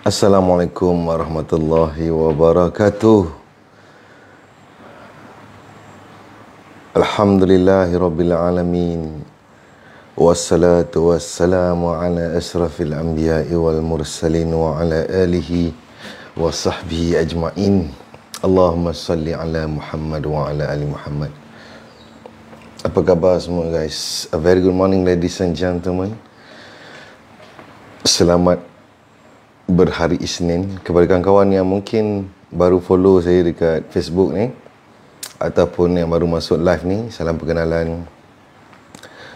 Assalamualaikum warahmatullahi wabarakatuh. Alhamdulillahi rabbil alamin. Wassalatu wassalamu ala asrafil anbiya'i wal mursalin wa ala alihi wa sahbihi ajma'in. Allahumma salli ala Muhammad wa ala ali Muhammad. Apa khabar semua guys? A very good morning ladies and gentlemen. Selamat berhari Isnin. Kepada kawan-kawan yang mungkin baru follow saya dekat Facebook ni ataupun yang baru masuk live ni, salam perkenalan.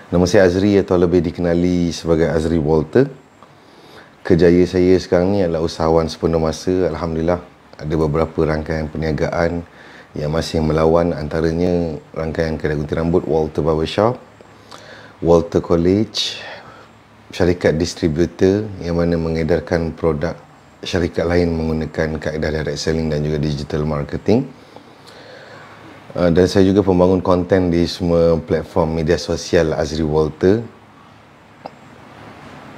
Nama saya Azri atau lebih dikenali sebagai Azri Walter. Kerjaya saya sekarang ni adalah usahawan sepenuh masa. Alhamdulillah, ada beberapa rangkaian perniagaan yang masih melawan, antaranya rangkaian kedai gunting rambut Walter Barbershop, Walter College, syarikat distributor yang mana mengedarkan produk syarikat lain menggunakan kaedah direct selling dan juga digital marketing. Dan saya juga pembangun konten di semua platform media sosial Azri Walter.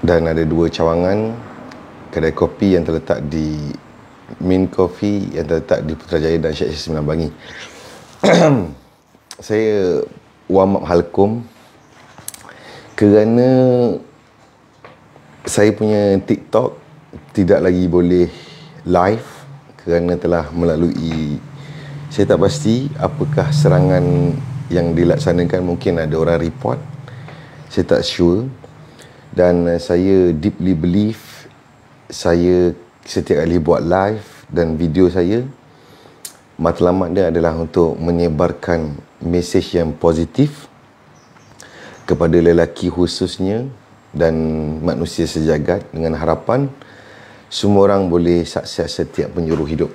Dan ada 2 cawangan kedai kopi yang terletak di Min Coffee yang terletak di Putrajaya dan Syed Sembilan Bangi. Saya warm up halkum kerana saya punya TikTok tidak lagi boleh live kerana telah melalui, saya tak pasti apakah serangan yang dilaksanakan, mungkin ada orang report, saya tak sure. Dan saya deeply believe, saya setiap kali buat live dan video saya, matlamat dia adalah untuk menyebarkan mesej yang positif kepada lelaki khususnya dan manusia sejagat, dengan harapan semua orang boleh sukses setiap penjuru hidup.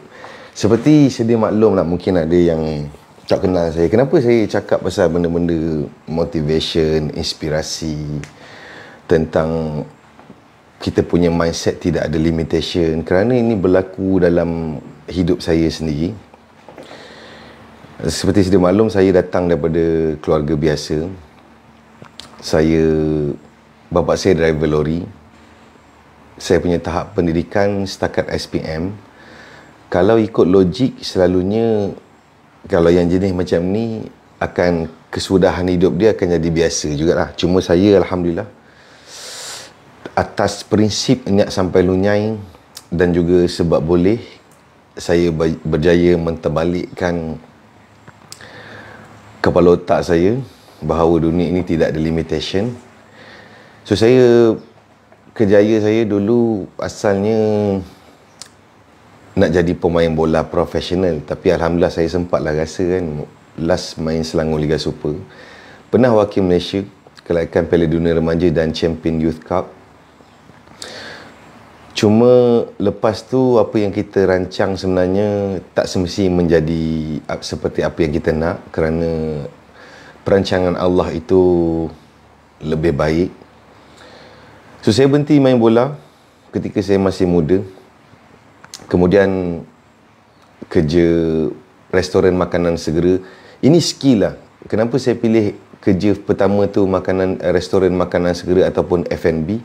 Seperti sedia maklum lah, mungkin ada yang tak kenal saya. Kenapa saya cakap pasal benda-benda motivation, inspirasi, tentang kita punya mindset tidak ada limitation? Kerana ini berlaku dalam hidup saya sendiri. Seperti sedia maklum, saya datang daripada keluarga biasa. Bapa saya driver lori. Saya punya tahap pendidikan setakat SPM. Kalau ikut logik, selalunya kalau yang jenis macam ni akan kesudahan hidup dia akan jadi biasa jugalah. Cuma saya alhamdulillah atas prinsip niat sampai lunyai dan juga sebab boleh, saya berjaya menterbalikkan kepala otak saya bahawa dunia ini tidak ada limitation. So kerjaya saya dulu asalnya nak jadi pemain bola profesional, tapi alhamdulillah saya sempatlah rasa kan, last main Selangor Liga Super, pernah wakil Malaysia kelaikan Piala Dunia Remaja dan Champion Youth Cup. Cuma lepas tu apa yang kita rancang sebenarnya tak semesti menjadi seperti apa yang kita nak, kerana perancangan Allah itu lebih baik. So saya berhenti main bola ketika saya masih muda. Kemudian kerja restoran makanan segera. Ini skill lah. Kenapa saya pilih kerja pertama tu restoran makanan segera ataupun F&B?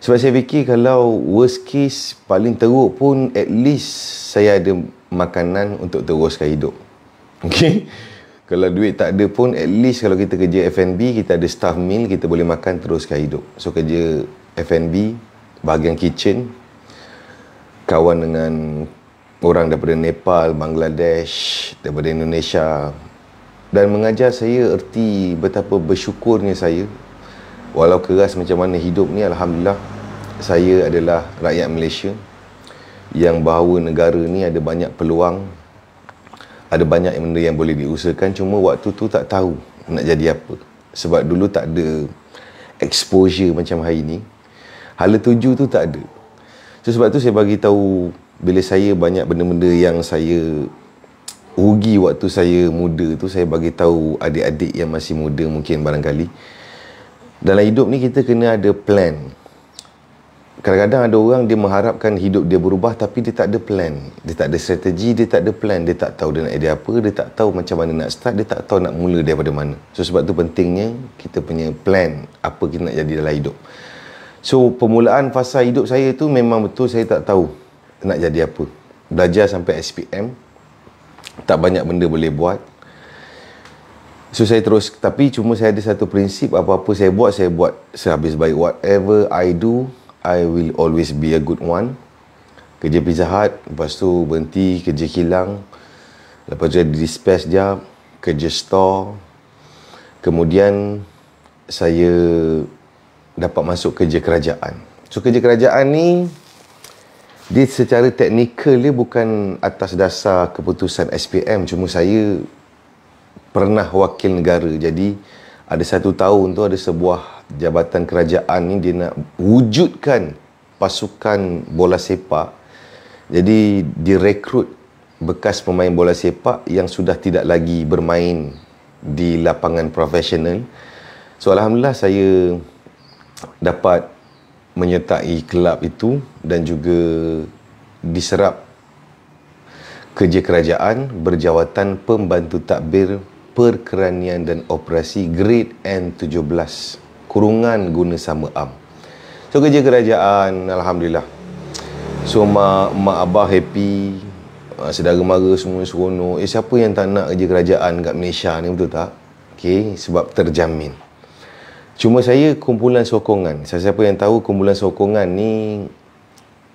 Sebab saya fikir kalau worst case, paling teruk pun at least saya ada makanan untuk teruskan hidup. Okay? Kalau duit tak ada pun, at least kalau kita kerja F&B, kita ada staff meal, kita boleh makan teruskan hidup. So kerja F&B, bahagian kitchen, kawan dengan orang daripada Nepal, Bangladesh, daripada Indonesia, dan mengajar saya erti betapa bersyukurnya saya. Walau keras macam mana hidup ni, alhamdulillah saya adalah rakyat Malaysia yang bahawa negara ni ada banyak peluang, ada banyak benda yang boleh diusahakan. Cuma waktu tu tak tahu nak jadi apa, sebab dulu tak ada exposure macam hari ni. Hala tuju tu tak ada. So sebab tu saya bagi tahu, bila saya banyak benda-benda yang saya rugi waktu saya muda tu, saya bagi tahu adik-adik yang masih muda mungkin barangkali. Dalam hidup ni kita kena ada plan. Kadang-kadang ada orang dia mengharapkan hidup dia berubah tapi dia tak ada plan. Dia tak ada strategi, dia tak ada plan. Dia tak tahu dia nak jadi apa, dia tak tahu macam mana nak start, dia tak tahu nak mula daripada mana. So sebab tu pentingnya kita punya plan apa kita nak jadi dalam hidup. So permulaan fasa hidup saya tu memang betul saya tak tahu nak jadi apa. Belajar sampai SPM, tak banyak benda boleh buat. So saya terus, tapi cuma saya ada satu prinsip, apa-apa saya buat sehabis baik. Whatever I do, I will always be a good one. Kerja Pizza Hut, lepas tu berhenti kerja kilang, lepas tu ada dispatch job, kerja store. Kemudian saya dapat masuk kerja kerajaan. So kerja kerajaan ni, dia secara teknikal dia bukan atas dasar keputusan SPM, cuma saya pernah wakil negara. Jadi ada 1 tahun tu ada sebuah jabatan kerajaan ni, dia nak wujudkan pasukan bola sepak. Jadi direkrut bekas pemain bola sepak yang sudah tidak lagi bermain di lapangan profesional. So alhamdulillah saya dapat menyertai kelab itu dan juga diserap kerja kerajaan berjawatan pembantu tadbir perkeranian dan operasi grade N17 kurungan guna sama am. So kerja kerajaan alhamdulillah. So mak abah happy, saudara mara semua seronok. Siapa yang tak nak kerja kerajaan kat Malaysia ni, betul tak? Okey, sebab terjamin. Cuma saya kumpulan sokongan. Siapa yang tahu kumpulan sokongan ni,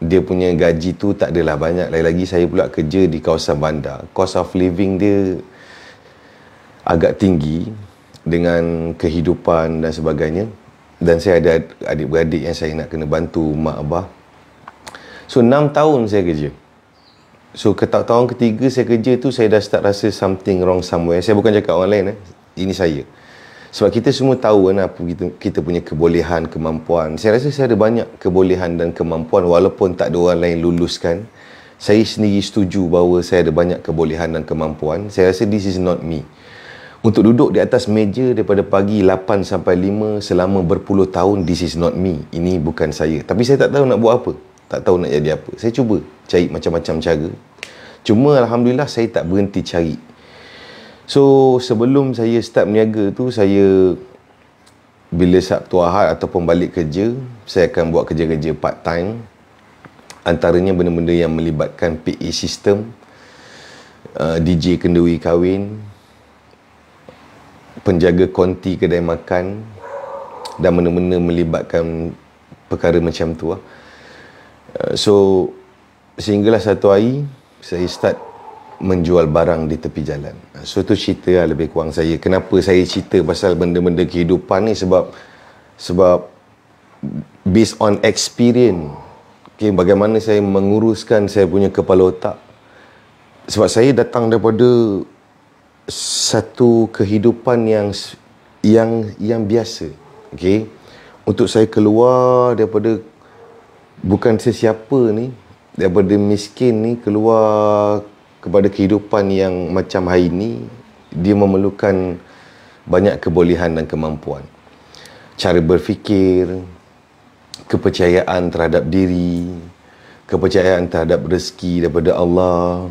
dia punya gaji tu tak adalah banyak. Lagi-lagi saya pula kerja di kawasan bandar. Cost of living dia agak tinggi dengan kehidupan dan sebagainya. Dan saya ada adik-beradik yang saya nak kena bantu mak abah. So 6 tahun saya kerja. So tahun ketiga saya kerja tu, saya dah start rasa something wrong somewhere. Saya bukan cakap orang lain, ini saya. Sebab kita semua tahu kan apa kita punya kebolehan, kemampuan. Saya rasa saya ada banyak kebolehan dan kemampuan walaupun tak ada orang lain luluskan. Saya sendiri setuju bahawa saya ada banyak kebolehan dan kemampuan. Saya rasa this is not me. Untuk duduk di atas meja daripada pagi 8 sampai 5 selama berpuluh tahun, this is not me. Ini bukan saya. Tapi saya tak tahu nak buat apa. Tak tahu nak jadi apa. Saya cuba cari macam-macam cara. Cuma alhamdulillah saya tak berhenti cari. So sebelum saya start berniaga tu, saya bila Sabtu Ahad ataupun balik kerja, saya akan buat kerja-kerja part time. Antaranya benda-benda yang melibatkan PA system, DJ kenduri kahwin, penjaga konti kedai makan dan benda-benda melibatkan perkara macam tu lah. So sehinggalah satu hari saya start menjual barang di tepi jalan. So tu cerita lah lebih kurang saya. Kenapa saya cerita pasal benda-benda kehidupan ni, sebab based on experience. Okay, bagaimana saya menguruskan saya punya kepala otak. Sebab saya datang daripada satu kehidupan yang biasa. Okay, untuk saya keluar daripada bukan sesiapa ni, daripada miskin ni, keluar kepada kehidupan yang macam hari ini, dia memerlukan banyak kebolehan dan kemampuan. Cara berfikir, kepercayaan terhadap diri, kepercayaan terhadap rezeki daripada Allah,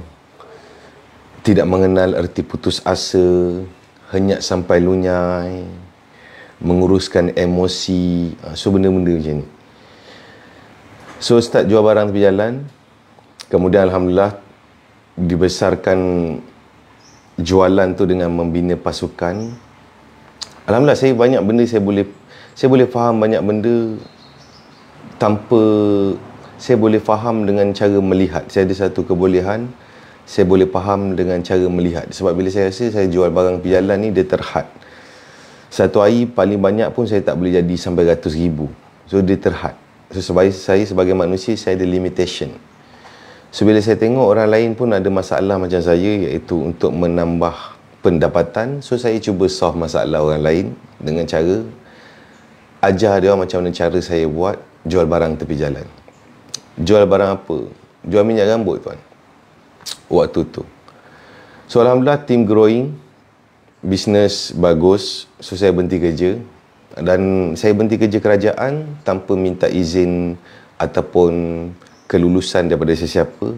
tidak mengenal erti putus asa, henyak sampai lunyai, menguruskan emosi. So benda-benda macam ni. So start jual barang tepi jalan. Kemudian alhamdulillah dibesarkan jualan tu dengan membina pasukan. Alhamdulillah saya banyak benda saya boleh faham banyak benda tanpa saya boleh faham dengan cara melihat. Saya ada satu kebolehan, saya boleh faham dengan cara melihat. Sebab bila saya rasa saya jual barang tepi jalan ni, dia terhad. Satu hari paling banyak pun saya tak boleh jadi sampai ratus ribu. So dia terhad. So saya sebagai manusia, saya ada limitation. So bila saya tengok orang lain pun ada masalah macam saya, iaitu untuk menambah pendapatan, so saya cuba solve masalah orang lain dengan cara ajar dia macam mana cara saya buat jual barang tepi jalan. Jual barang apa? Jual minyak rambut tuan, waktu tu. So alhamdulillah team growing, bisnes bagus. So saya berhenti kerja, dan saya berhenti kerja kerajaan tanpa minta izin ataupun kelulusan daripada sesiapa.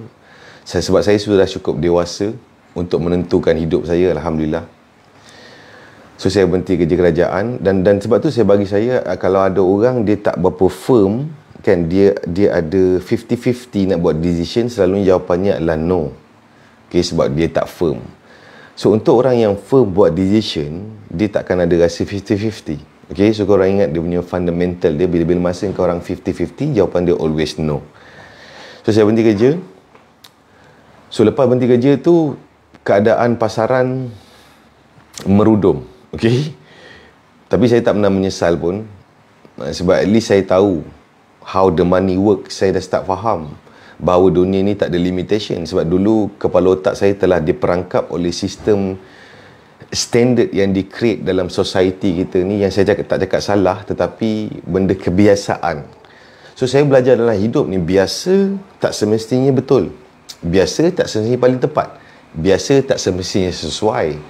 Sebab saya sudah cukup dewasa untuk menentukan hidup saya, alhamdulillah. So saya berhenti kerja kerajaan, dan sebab tu bagi saya kalau ada orang dia tak berapa firm kan, dia ada 50-50 nak buat decision, selalunya jawapannya adalah no. Okay, sebab dia tak firm. So untuk orang yang firm buat decision, dia takkan ada rasa 50-50. Okay, so korang ingat dia punya fundamental dia, bila masa kau orang 50-50, jawapan dia always no. So saya berhenti kerja. So lepas berhenti kerja tu, keadaan pasaran merudum. Okay, tapi saya tak pernah menyesal pun, sebab at least saya tahu how the money work. Saya dah start faham bahawa dunia ni tak ada limitation. Sebab dulu kepala otak saya telah diperangkap oleh sistem standard yang di-create dalam society kita ni, yang saya tak cakap salah, tetapi benda kebiasaan. So saya belajar dalam hidup ni, biasa tak semestinya betul, biasa tak semestinya paling tepat, biasa tak semestinya sesuai.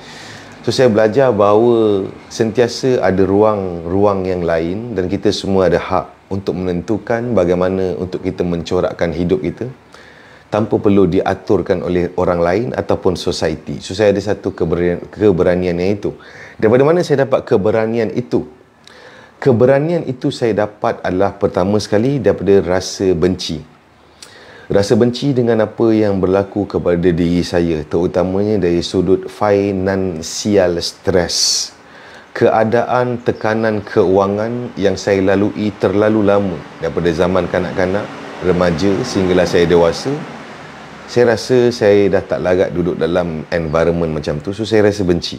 So saya belajar bahawa sentiasa ada ruang yang lain, dan kita semua ada hak untuk menentukan bagaimana untuk kita mencorakkan hidup kita tanpa perlu diaturkan oleh orang lain ataupun society. So saya ada satu keberanian yang itu. Daripada mana saya dapat keberanian itu? Keberanian itu saya dapat adalah pertama sekali daripada rasa benci. Rasa benci dengan apa yang berlaku kepada diri saya, terutamanya dari sudut finansial stres. Keadaan tekanan keuangan yang saya lalui terlalu lama, daripada zaman kanak-kanak, remaja sehinggalah saya dewasa. Saya rasa saya dah tak larat duduk dalam environment macam tu. So saya rasa benci.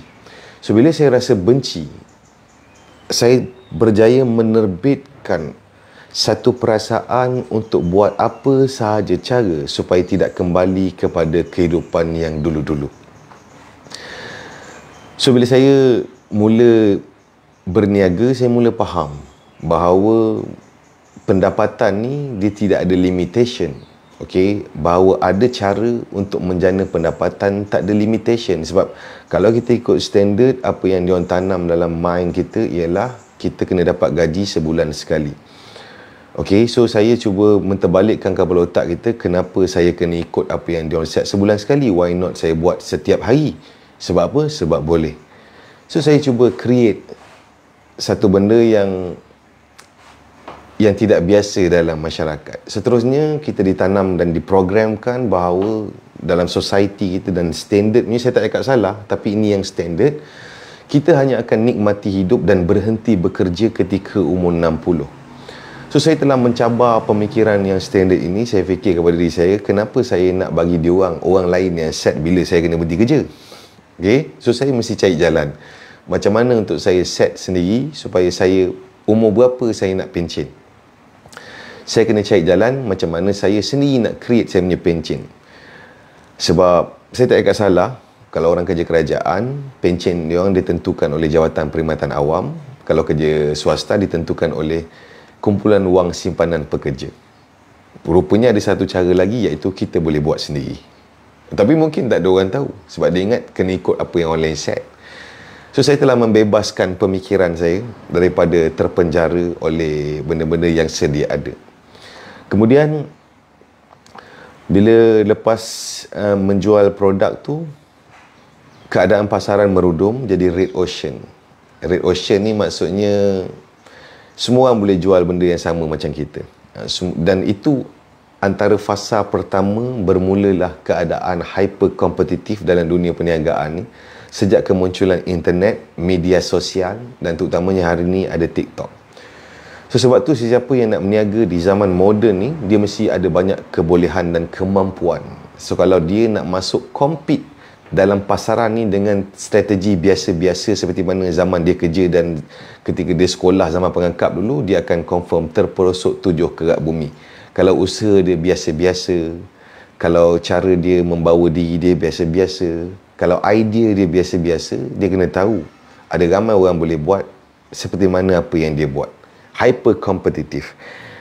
So bila saya rasa benci, saya berjaya menerbitkan satu perasaan untuk buat apa sahaja cara supaya tidak kembali kepada kehidupan yang dulu-dulu. So bila saya mula berniaga, saya mula faham bahawa pendapatan ni dia tidak ada limitation. Okey, bahawa ada cara untuk menjana pendapatan, tak ada limitation. Sebab kalau kita ikut standard, apa yang diorang tanam dalam mind kita ialah kita kena dapat gaji sebulan sekali. Okey, so saya cuba menterbalikkan kepala otak kita, kenapa saya kena ikut apa yang diorang set sebulan sekali? Why not saya buat setiap hari? Sebab apa? Sebab boleh. So saya cuba create satu benda yang tidak biasa dalam masyarakat. Seterusnya kita ditanam dan diprogramkan bahawa dalam society kita dan standard ni, saya tak cakap salah, tapi ini yang standard, kita hanya akan nikmati hidup dan berhenti bekerja ketika umur 60. So saya telah mencabar pemikiran yang standard ini. Saya fikir kepada diri saya, kenapa saya nak bagi orang lain yang set bila saya kena berhenti kerja? Okay? So saya mesti cari jalan macam mana untuk saya set sendiri supaya saya umur berapa saya nak pencen. Saya kena cari jalan macam mana saya sendiri nak create saya punya pencen. Sebab saya tak cakap salah, kalau orang kerja kerajaan, pencen dia orang ditentukan oleh Jawatan Perkhidmatan Awam. Kalau kerja swasta ditentukan oleh Kumpulan Wang Simpanan Pekerja. Rupanya ada satu cara lagi, iaitu kita boleh buat sendiri. Tapi mungkin tak ada orang tahu, sebab dia ingat kena ikut apa yang orang lain set. So saya telah membebaskan pemikiran saya daripada terpenjara oleh benda-benda yang sedia ada. Kemudian bila lepas menjual produk tu, keadaan pasaran merudum, jadi red ocean. Red ocean ni maksudnya semua orang boleh jual benda yang sama macam kita. Dan itu antara fasa pertama bermulalah keadaan hyper kompetitif dalam dunia perniagaan ni sejak kemunculan internet, media sosial, dan terutamanya hari ni ada TikTok. So sebab tu sesiapa yang nak berniaga di zaman moden ni, dia mesti ada banyak kebolehan dan kemampuan. So kalau dia nak masuk compete dalam pasaran ni dengan strategi biasa-biasa seperti mana zaman dia kerja dan ketika dia sekolah zaman pengangkap dulu, dia akan confirm terperosok 7 kerak bumi. Kalau usaha dia biasa-biasa, kalau cara dia membawa diri dia biasa-biasa, kalau idea dia biasa-biasa, dia kena tahu ada ramai orang boleh buat seperti mana apa yang dia buat. Hyper kompetitif.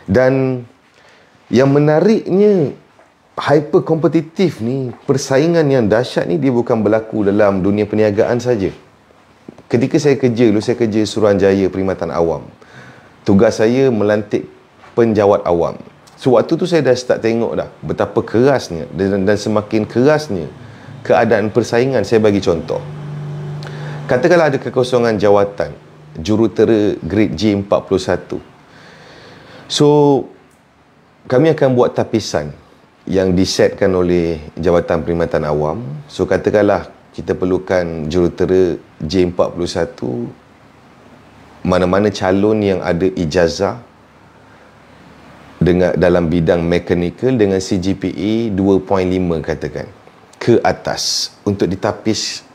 Dan yang menariknya, hyper kompetitif ni, persaingan yang dahsyat ni, dia bukan berlaku dalam dunia perniagaan saja. Ketika saya kerja dulu, saya kerja Suruhanjaya Perkhidmatan Awam. Tugas saya melantik penjawat awam. So waktu tu saya dah start tengok dah betapa kerasnya dan semakin kerasnya keadaan persaingan. Saya bagi contoh. Katakanlah ada kekosongan jawatan jurutera grade J41. So, kami akan buat tapisan yang disetkan oleh Jabatan Perkhidmatan Awam. So, katakanlah kita perlukan jurutera J41, mana-mana calon yang ada ijazah dalam bidang mechanical dengan CGPA 2.5 katakan ke atas untuk ditapis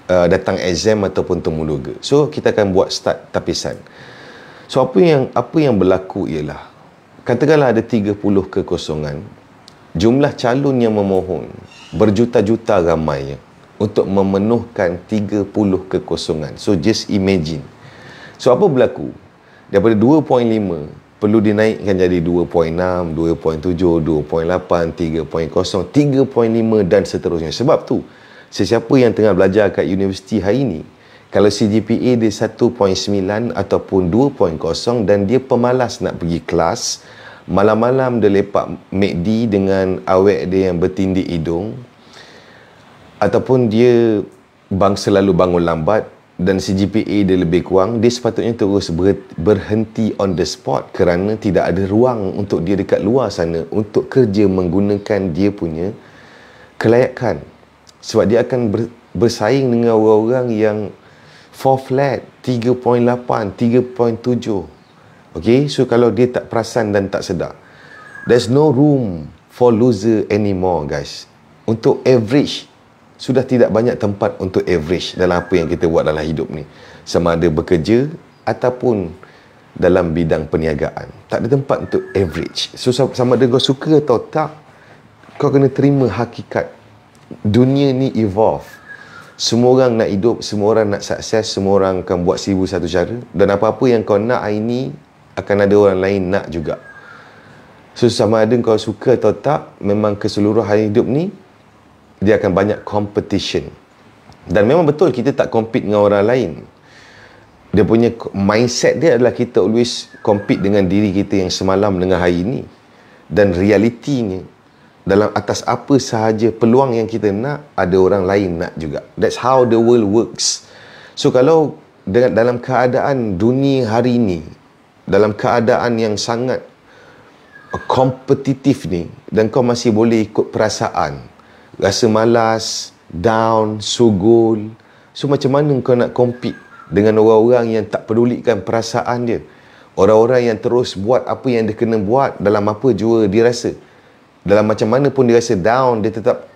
datang exam ataupun temuloga. So kita akan buat start tapisan. So apa yang berlaku ialah, katakanlah ada 30 kekosongan, jumlah calon yang memohon berjuta-juta ramainya untuk memenuhkan 30 kekosongan. So just imagine. So apa berlaku? Daripada 2.5 perlu dinaikkan jadi 2.6, 2.7, 2.8, 3.0, 3.5 dan seterusnya. Sebab tu, sesiapa yang tengah belajar kat universiti hari ini, kalau CGPA dia 1.9 ataupun 2.0 dan dia pemalas nak pergi kelas, malam-malam dia lepak McD dengan awek dia yang bertindik hidung, ataupun dia selalu bangun lambat dan CGPA dia lebih kurang, dia sepatutnya terus berhenti on the spot kerana tidak ada ruang untuk dia dekat luar sana untuk kerja menggunakan dia punya kelayakan. Sebab dia akan bersaing dengan orang-orang yang 4 flat, 3.8, 3.7. Okay, so kalau dia tak perasan dan tak sedar, there's no room for loser anymore, guys. Untuk average, sudah tidak banyak tempat untuk average dalam apa yang kita buat dalam hidup ni. Sama ada bekerja ataupun dalam bidang perniagaan. Tak ada tempat untuk average. So sama ada kau suka atau tak, kau kena terima hakikat. Dunia ni evolve. Semua orang nak hidup, semua orang nak sukses, semua orang akan buat 1001 cara. Dan apa-apa yang kau nak hari ni, akan ada orang lain nak juga. So sama ada kau suka atau tak, memang keseluruhan hidup ni dia akan banyak competition. Dan memang betul kita tak compete dengan orang lain. Dia punya mindset dia adalah kita always compete dengan diri kita yang semalam dengan hari ini. Dan realitinya, dalam atas apa sahaja peluang yang kita nak, ada orang lain nak juga. That's how the world works. So kalau dalam keadaan dunia hari ini, dalam keadaan yang sangat kompetitif ni, dan kau masih boleh ikut perasaan, rasa malas, down, sogol. So macam mana kau nak compete dengan orang-orang yang tak pedulikan perasaan dia? Orang-orang yang terus buat apa yang dia kena buat dalam apa jua dia rasa. Dalam macam mana pun dia rasa down, dia tetap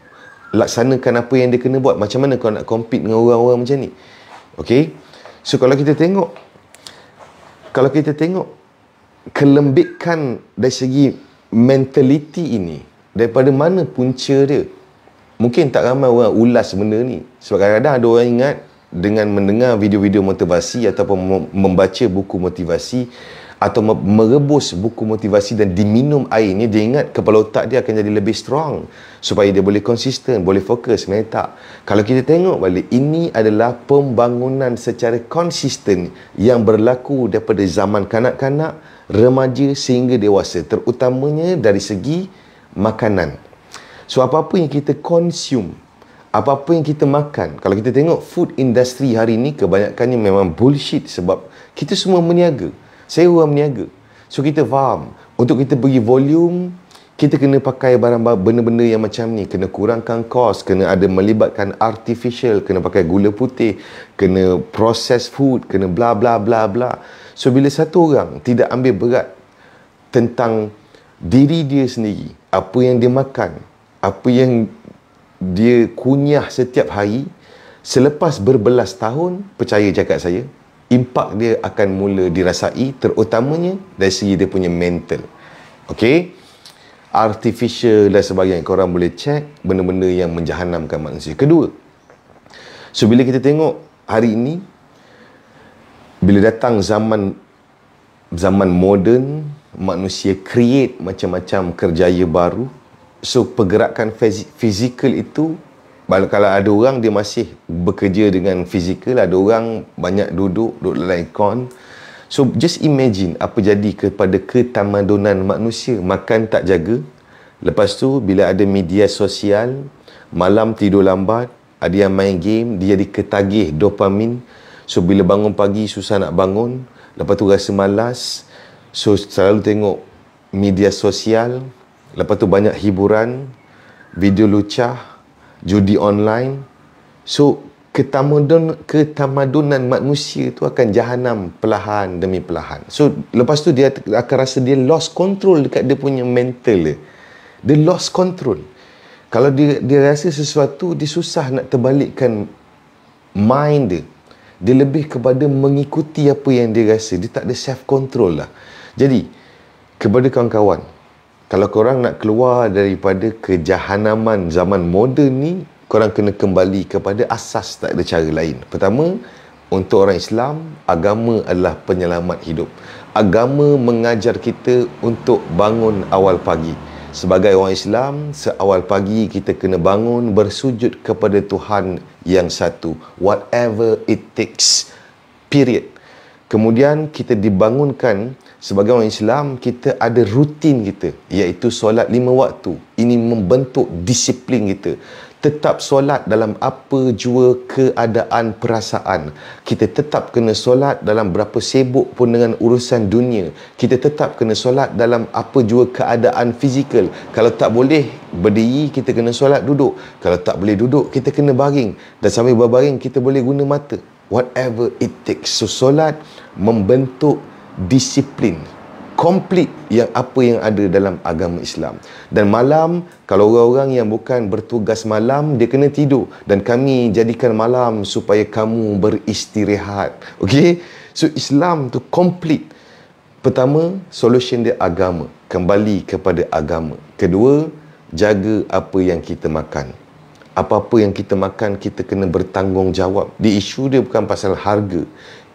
laksanakan apa yang dia kena buat. Macam mana kau nak compete dengan orang-orang macam ni? Okay? So kalau kita tengok kelembikan dari segi mentality ini, daripada mana punca dia? Mungkin tak ramai orang ulas benda ni. Sebab kadang-kadang ada orang ingat dengan mendengar video-video motivasi ataupun membaca buku motivasi atau merebus buku motivasi dan diminum airnya, dia ingat kepala otak dia akan jadi lebih strong supaya dia boleh konsisten, boleh fokus. Sebenarnya tak. Kalau kita tengok balik, ini adalah pembangunan secara konsisten yang berlaku daripada zaman kanak-kanak, remaja sehingga dewasa, terutamanya dari segi makanan. So apa-apa yang kita consume, apa-apa yang kita makan, kalau kita tengok food industry hari ni, kebanyakannya memang bullshit sebab kita semua meniaga. Saya orang meniaga. So kita faham, untuk kita bagi volume, kita kena pakai benda-benda yang macam ni. Kena kurangkan kos, kena ada melibatkan artificial, kena pakai gula putih, kena processed food, kena bla bla bla bla. So bila satu orang tidak ambil berat tentang diri dia sendiri, apa yang dia makan, apa yang dia kunyah setiap hari, selepas berbelas tahun, percaya cakap saya, impak dia akan mula dirasai, terutamanya dari segi dia punya mental. Okay? Artificial dan sebagainya, korang boleh check benda-benda yang menjahanamkan manusia. Kedua, so bila kita tengok hari ini, bila datang zaman moden, manusia create macam-macam kerjaya baru. So pergerakan fizikal itu, kalau ada orang dia masih bekerja dengan fizikal, ada orang banyak duduk dalam aircon. So just imagine apa jadi kepada ketamadunan manusia. Makan tak jaga, lepas tu bila ada media sosial, malam tidur lambat, Ada yang main game, dia jadi ketagih dopamin. So bila bangun pagi susah nak bangun, lepas tu rasa malas. So selalu tengok media sosial, lepas tu banyak hiburan, video lucah, judi online. So ketamadunan manusia tu akan jahanam perlahan demi perlahan. So lepas tu dia akan rasa dia lost control dekat dia punya mental dia. Dia lost control. Kalau dia rasa sesuatu, dia susah nak terbalikkan mind dia. Dia lebih kepada mengikuti apa yang dia rasa. Dia tak ada self control lah. Jadi kepada kawan-kawan, kalau korang nak keluar daripada kejahanaman zaman moden ni, korang kena kembali kepada asas, tak ada cara lain. Pertama, untuk orang Islam, agama adalah penyelamat hidup. Agama mengajar kita untuk bangun awal pagi. Sebagai orang Islam, seawal pagi kita kena bangun bersujud kepada Tuhan yang satu. Whatever it takes. Period. Kemudian kita dibangunkan sebagai orang Islam, kita ada rutin kita, iaitu solat 5 waktu. Ini membentuk disiplin kita. Tetap solat dalam apa jua keadaan perasaan. Kita tetap kena solat dalam berapa sibuk pun dengan urusan dunia. Kita tetap kena solat dalam apa jua keadaan fizikal. Kalau tak boleh berdiri, kita kena solat duduk. Kalau tak boleh duduk, kita kena baring. Dan sambil berbaring, kita boleh guna mata. Whatever it takes. So solat membentuk disiplin komplit yang apa yang ada dalam agama Islam. Dan malam, kalau orang-orang yang bukan bertugas malam, dia kena tidur. Dan kami jadikan malam supaya kamu beristirahat. Okey? So Islam tu komplit. Pertama, solution dia agama. Kembali kepada agama. Kedua, jaga apa yang kita makan. Apa-apa yang kita makan, kita kena bertanggungjawab. Di isu dia bukan pasal harga.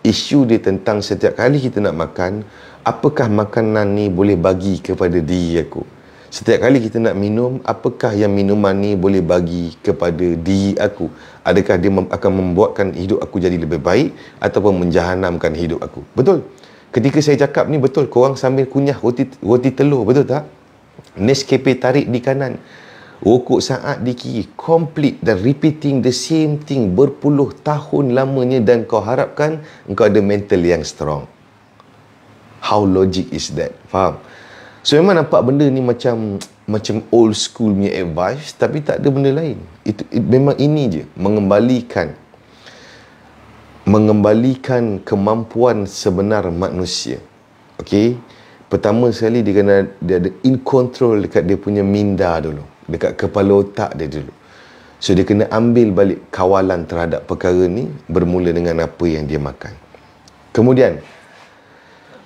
Isu dia tentang setiap kali kita nak makan, apakah makanan ni boleh bagi kepada diri aku. Setiap kali kita nak minum, apakah yang minuman ni boleh bagi kepada diri aku. Adakah dia akan membuatkan hidup aku jadi lebih baik ataupun menjahanamkan hidup aku. Betul? Ketika saya cakap ni betul, korang sambil kunyah roti telur, betul tak? Nescafe tarik di kanan, rokok saat di kiri, complete dan repeating the same thing berpuluh tahun lamanya, dan kau harapkan engkau ada mental yang strong. How logic is that? Faham? So memang nampak benda ni macam old school punya advice, tapi tak ada benda lain. Memang ini je, mengembalikan kemampuan sebenar manusia. Okey? Pertama sekali dia ada in control dekat dia punya minda dulu, dekat kepala otak dia dulu. So dia kena ambil balik kawalan terhadap perkara ni, bermula dengan apa yang dia makan. Kemudian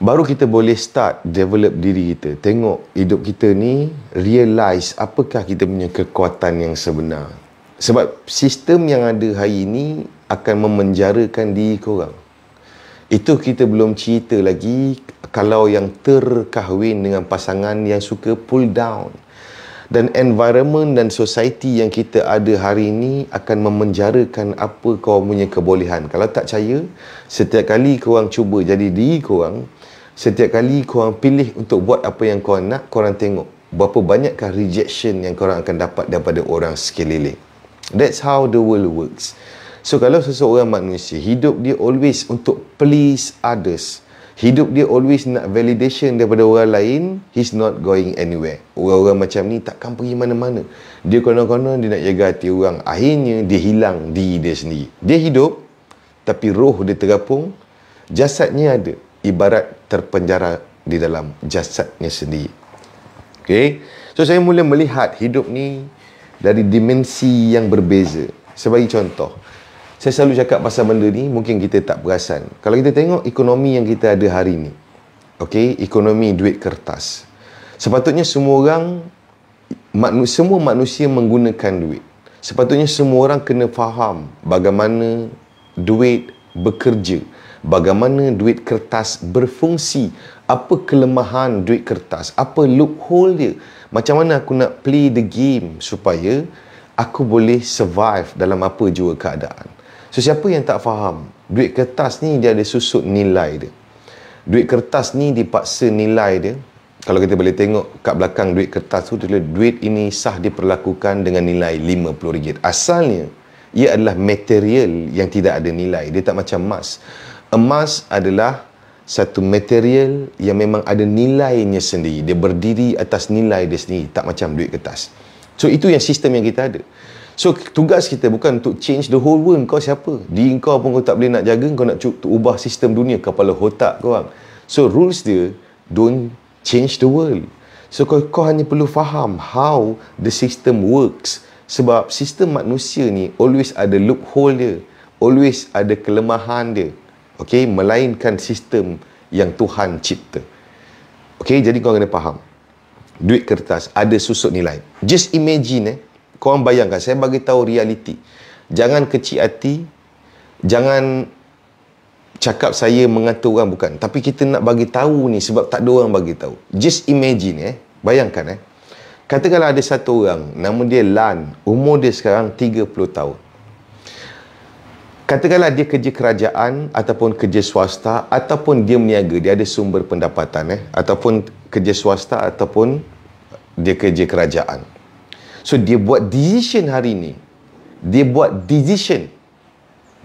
baru kita boleh start develop diri kita. Tengok hidup kita ni, realize apakah kita punya kekuatan yang sebenar. Sebab sistem yang ada hari ini akan memenjarakan diri korang. Itu kita belum cerita lagi kalau yang terkahwin dengan pasangan yang suka pull down. Dan environment dan society yang kita ada hari ini akan memenjarakan apa kau punya kebolehan. Kalau tak percaya, setiap kali korang cuba jadi diri korang, setiap kali korang pilih untuk buat apa yang korang nak, korang tengok berapa banyakkah rejection yang korang akan dapat daripada orang sekeliling. That's how the world works. So kalau seseorang manusia, hidup dia always untuk please others, hidup dia always nak validation daripada orang lain, he's not going anywhere. Orang-orang macam ni takkan pergi mana-mana. Dia konon-konon dia nak jaga hati orang. Akhirnya dia hilang diri dia sendiri. Dia hidup, tapi roh dia terapung, jasadnya ada, ibarat terpenjara di dalam jasadnya sendiri. Okay? So saya mula melihat hidup ni dari dimensi yang berbeza. Sebagai contoh, saya selalu cakap pasal benda ni, mungkin kita tak perasan. Kalau kita tengok ekonomi yang kita ada hari ni, okay, ekonomi duit kertas. Sepatutnya semua manusia menggunakan duit. Sepatutnya semua orang kena faham bagaimana duit bekerja, bagaimana duit kertas berfungsi, apa kelemahan duit kertas, apa loophole dia, macam mana aku nak play the game supaya aku boleh survive dalam apa jua keadaan. So siapa yang tak faham, duit kertas ni dia ada susut nilai dia. Duit kertas ni dipaksa nilai dia. Kalau kita boleh tengok kat belakang duit kertas tu, duit ini sah diperlakukan dengan nilai RM50. Asalnya Ia adalah material yang tidak ada nilai. Dia tak macam emas. Emas adalah satu material yang memang ada nilainya sendiri. Dia berdiri atas nilai dia sendiri. Tak macam duit kertas. So, itu yang sistem yang kita ada. So, tugas kita bukan untuk change the whole world. Kau siapa? Diri kau pun kau tak boleh nak jaga. Kau nak ubah sistem dunia. Kepala otak kau orang. So, rules dia, don't change the world. So, kau hanya perlu faham how the system works. Sebab sistem manusia ni always ada loophole dia. Always ada kelemahan dia. Okay? Melainkan sistem yang Tuhan cipta. Okay? Jadi kau kena faham. Duit kertas ada susut nilai. Just imagine korang bayangkan, saya bagi tahu reality. Jangan kecil hati. Jangan cakap saya mengatur orang, bukan. Tapi kita nak bagi tahu ni sebab tak ada orang bagi tahu. Just imagine bayangkan katakanlah ada satu orang nama dia Lan, umur dia sekarang 30 tahun. Katakanlah dia kerja kerajaan ataupun kerja swasta ataupun dia meniaga, dia ada sumber pendapatan ataupun kerja swasta ataupun dia kerja kerajaan. So dia buat decision hari ni. Dia buat decision.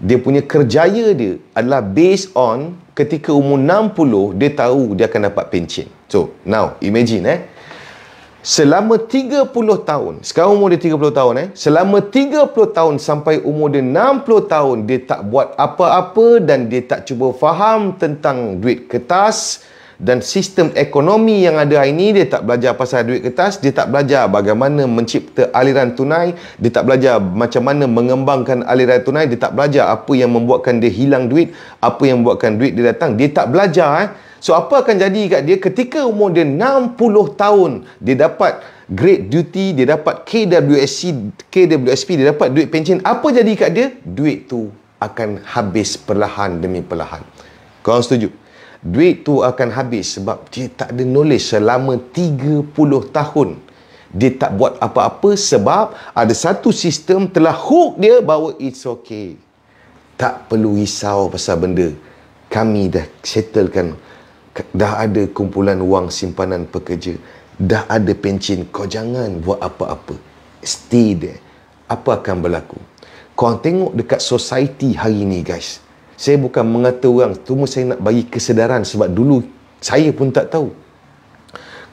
Dia punya kerjaya dia adalah based on ketika umur 60 dia tahu dia akan dapat pencen. So now imagine selama 30 tahun, sekarang umur dia 30 tahun selama 30 tahun sampai umur dia 60 tahun dia tak buat apa-apa dan dia tak cuba faham tentang duit kertas dan sistem ekonomi yang ada hari ini. Dia tak belajar pasal duit kertas, dia tak belajar bagaimana mencipta aliran tunai, dia tak belajar macam mana mengembangkan aliran tunai, dia tak belajar apa yang membuatkan dia hilang duit, apa yang membuatkan duit dia datang, dia tak belajar So apa akan jadi kat dia ketika umur dia 60 tahun, dia dapat grade duty, dia dapat KWSP, dia dapat duit pencen. Apa jadi kat dia? Duit tu akan habis perlahan demi perlahan. Korang setuju? Duit tu akan habis sebab dia tak ada knowledge selama 30 tahun. Dia tak buat apa-apa sebab ada satu sistem telah hook dia bahawa it's okay. Tak perlu risau pasal benda. Kami dah settlekan. Dah ada kumpulan wang simpanan pekerja. Dah ada pencen. Kau jangan buat apa-apa. Stay there. Apa akan berlaku? Korang tengok dekat society hari ni, guys. Saya bukan mengata orang. Cuma saya nak bagi kesedaran sebab dulu saya pun tak tahu.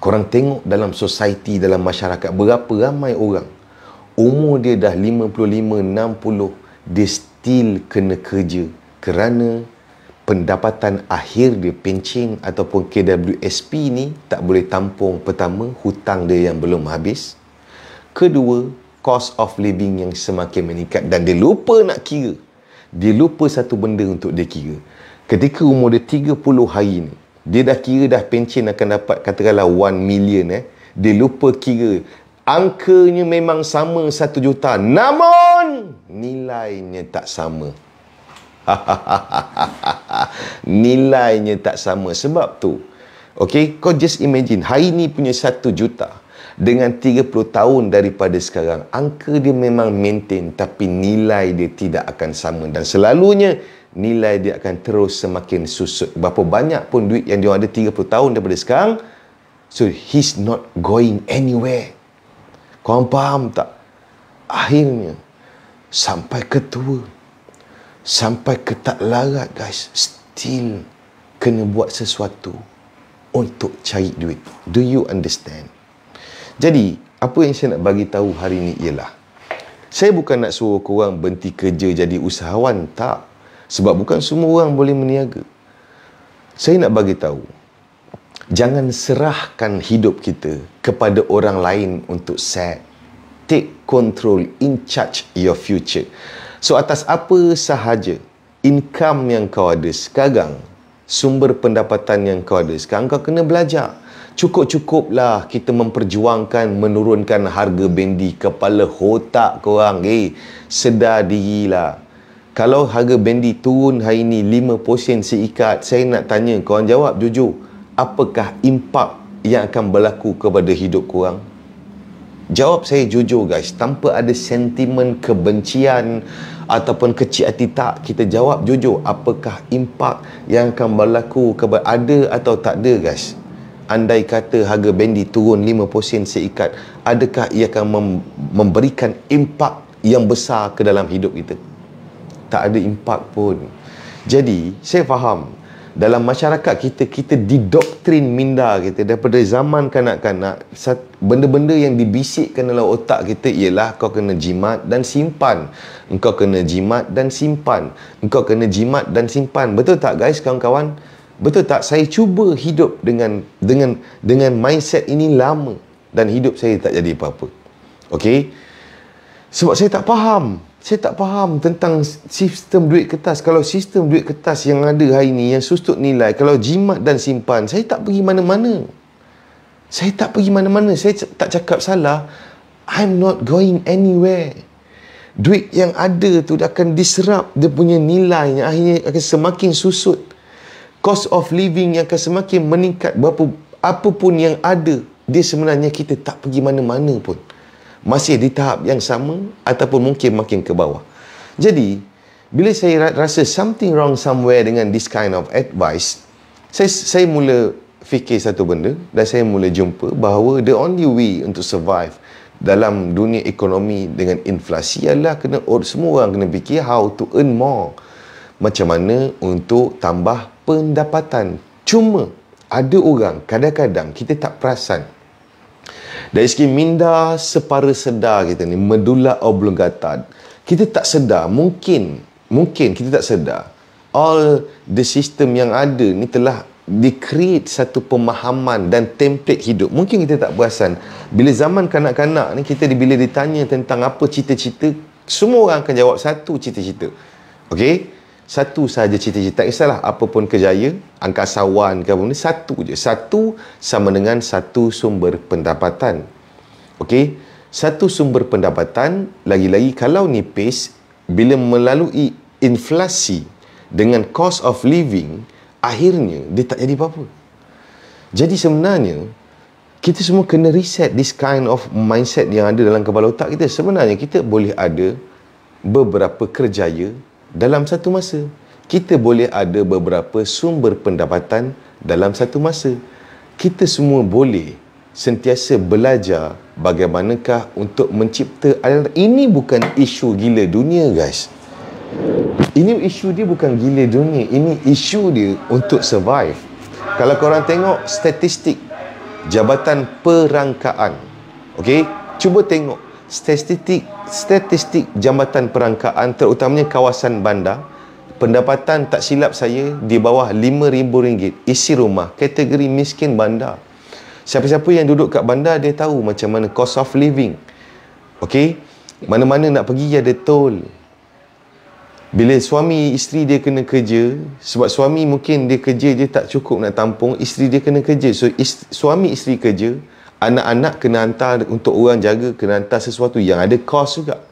Korang tengok dalam society, dalam masyarakat, berapa ramai orang umur dia dah 55, 60, dia still kena kerja kerana pendapatan akhir dia, pencen ataupun KWSP ni tak boleh tampung. Pertama, hutang dia yang belum habis. Kedua, cost of living yang semakin meningkat. Dan dia lupa nak kira. Dia lupa satu benda untuk dia kira. Ketika umur dia 30 hari ni, dia dah kira dah pencen akan dapat katakanlah 1 million. Dia lupa kira. Angkanya memang sama 1 juta. Namun, nilainya tak sama. Nilainya tak sama. Sebab tu, okay, kau just imagine hari ni punya 1 juta dengan 30 tahun daripada sekarang, angka dia memang maintain tapi nilai dia tidak akan sama. Dan selalunya nilai dia akan terus semakin susut. Berapa banyak pun duit yang dia ada 30 tahun daripada sekarang, so he's not going anywhere. Korang faham tak? Akhirnya sampai ke tua, sampai ke tak larat, guys, still kena buat sesuatu untuk cari duit. Do you understand? Jadi, apa yang saya nak bagi tahu hari ni ialah, saya bukan nak suruh korang berhenti kerja jadi usahawan, tak. Sebab bukan semua orang boleh meniaga. Saya nak bagi tahu, jangan serahkan hidup kita kepada orang lain untuk set. Take control, in charge your future. So, atas apa sahaja income yang kau ada sekarang, sumber pendapatan yang kau ada sekarang, kau kena belajar. Cukup-cukuplah kita memperjuangkan menurunkan harga bendi. Kepala otak korang, sedar dirilah. Kalau harga bendi turun hari ni 5% seikat, saya nak tanya korang jawab jujur, apakah impak yang akan berlaku kepada hidup korang? Jawab saya jujur, guys, tanpa ada sentimen kebencian ataupun kecil hati. Tak, kita jawab jujur, apakah impak yang akan berlaku kepada, ada atau tak ada, guys? Andai kata harga bendi turun 5% seikat, adakah ia akan memberikan impak yang besar ke dalam hidup kita. Tak ada impak pun. Jadi, saya faham dalam masyarakat kita, kita didoktrin minda kita daripada zaman kanak-kanak. Benda-benda yang dibisikkan dalam otak kita ialah kau kena jimat dan simpan. Engkau kena jimat dan simpan. Engkau kena jimat dan simpan. Betul tak guys, kawan-kawan? Betul tak? Saya cuba hidup dengan mindset ini lama dan hidup saya tak jadi apa-apa. Okey? Sebab saya tak faham. Saya tak faham tentang sistem duit kertas. Kalau sistem duit kertas yang ada hari ni, yang susut nilai, kalau jimat dan simpan, saya tak pergi mana-mana. Saya tak pergi mana-mana. Saya tak cakap salah. I'm not going anywhere. Duit yang ada tu akan diserap dia punya nilainya, akhirnya akan semakin susut. Cost of living yang akan semakin meningkat. Apapun yang ada, dia sebenarnya kita tak pergi mana-mana pun. Masih di tahap yang sama ataupun mungkin makin ke bawah. Jadi, bila saya rasa something wrong somewhere dengan this kind of advice, saya mula fikir satu benda dan saya mula jumpa bahawa the only way untuk survive dalam dunia ekonomi dengan inflasi adalah semua orang kena fikir how to earn more. Macam mana untuk tambah pendapatan. Cuma ada orang kadang-kadang kita tak perasan. Dari segi minda separa sedar kita ni, medulla oblongata, kita tak sedar, mungkin kita tak sedar all the system yang ada ni telah di-create satu pemahaman dan template hidup. Mungkin kita tak perasan. Bila zaman kanak-kanak ni, bila ditanya tentang apa cita-cita, semua orang akan jawab satu cita-cita. Okey? Satu sahaja cita-cita. Tak kisahlah apa pun kejaya, angkasawan ke apa ni, satu je. Satu sama dengan satu sumber pendapatan. Okey? Satu sumber pendapatan, lagi-lagi kalau nipis, bila melalui inflasi dengan cost of living, akhirnya dia tak jadi apa-apa. Jadi sebenarnya, kita semua kena reset this kind of mindset yang ada dalam kepala otak kita. Sebenarnya kita boleh ada beberapa kerjaya dalam satu masa. Kita boleh ada beberapa sumber pendapatan dalam satu masa. Kita semua boleh sentiasa belajar bagaimanakah untuk mencipta. Ini bukan isu gila dunia guys. Ini isu dia bukan gila dunia. Ini isu dia untuk survive. Kalau korang tengok statistik Jabatan Perangkaan, okey, cuba tengok statistik Jabatan Perangkaan, terutamanya kawasan bandar, pendapatan tak silap saya di bawah RM5,000 isi rumah, kategori miskin bandar. Siapa-siapa yang duduk kat bandar dia tahu macam mana cost of living. Okey, mana-mana nak pergi ada tol. Bila suami isteri dia kena kerja, sebab suami mungkin dia kerja dia tak cukup nak tampung, isteri dia kena kerja. So suami isteri kerja, anak-anak kena hantar untuk orang jaga, kena hantar sesuatu yang ada kos juga.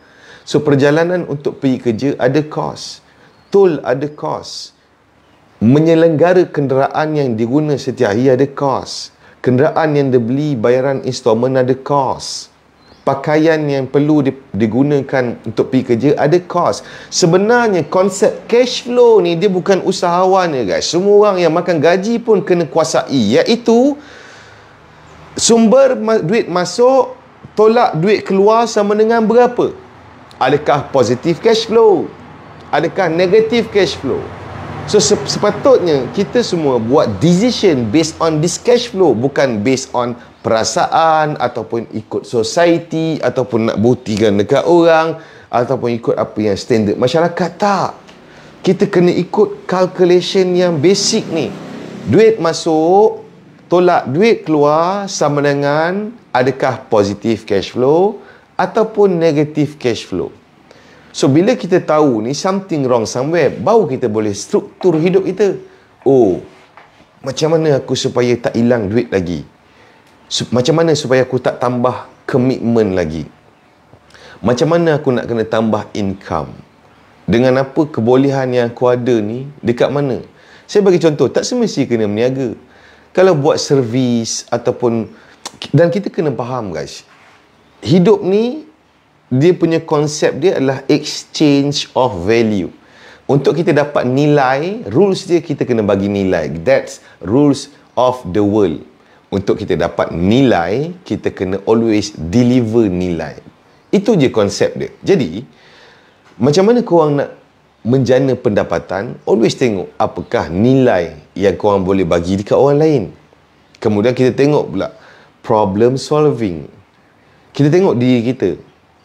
So perjalanan untuk pergi kerja ada kos. Tol ada kos. Menyelenggara kenderaan yang diguna setiap hari ada kos. Kenderaan yang dibeli bayaran installment ada kos. Pakaian yang perlu digunakan untuk pergi kerja ada kos. Sebenarnya konsep cash flow ni dia bukan usahawan ya guys. Semua orang yang makan gaji pun kena kuasai, iaitu sumber duit masuk tolak duit keluar sama dengan berapa? Adakah positif cash flow? Adakah negatif cash flow? So sepatutnya kita semua buat decision based on this cash flow, bukan based on perasaan ataupun ikut society ataupun nak buktikan dekat orang ataupun ikut apa yang standard masyarakat. Tak. Kita kena ikut calculation yang basic ni. Duit masuk tolak duit keluar sama dengan adakah positif cash flow ataupun negatif cash flow. So bila kita tahu ni something wrong somewhere, baru kita boleh struktur hidup kita. Oh, macam mana aku supaya tak hilang duit lagi? Macam mana supaya aku tak tambah komitmen lagi? Macam mana aku nak kena tambah income? Dengan apa kebolehan yang aku ada ni, dekat mana? Saya bagi contoh, tak semesti kena berniaga. Kalau buat servis ataupun, dan kita kena faham guys, hidup ni dia punya konsep dia adalah exchange of value. Untuk kita dapat nilai, rules dia kita kena bagi nilai. That's rules of the world. Untuk kita dapat nilai, kita kena always deliver nilai. Itu je konsep dia. Jadi, macam mana korang nak menjana pendapatan, always tengok apakah nilai yang korang boleh bagi dekat orang lain. Kemudian kita tengok pula problem solving. Kita tengok diri kita.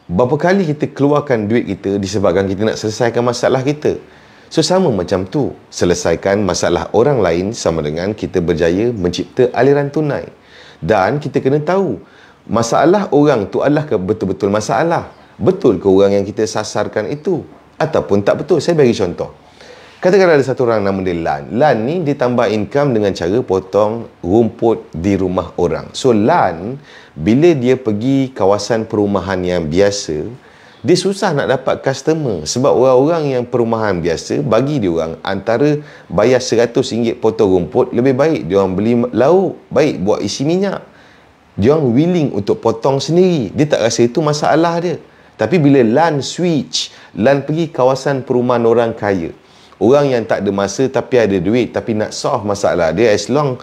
Berapa kali kita keluarkan duit kita disebabkan kita nak selesaikan masalah kita. So sama macam tu. Selesaikan masalah orang lain sama dengan kita berjaya mencipta aliran tunai. Dan kita kena tahu masalah orang tu adalah betul-betul masalah. Betul ke orang yang kita sasarkan itu? Ataupun tak betul? Saya bagi contoh. Katakan ada satu orang nama dia Lan. Lan ni dia tambah income dengan cara potong rumput di rumah orang. So Lan, bila dia pergi kawasan perumahan yang biasa, dia susah nak dapat customer. Sebab orang-orang yang perumahan biasa, bagi dia orang antara bayar RM100 potong rumput, lebih baik dia orang beli lauk, baik buat isi minyak. Dia orang willing untuk potong sendiri. Dia tak rasa itu masalah dia. Tapi bila Lan switch, Lan pergi kawasan perumahan orang kaya, orang yang tak ada masa tapi ada duit, tapi nak solve masalah dia, as long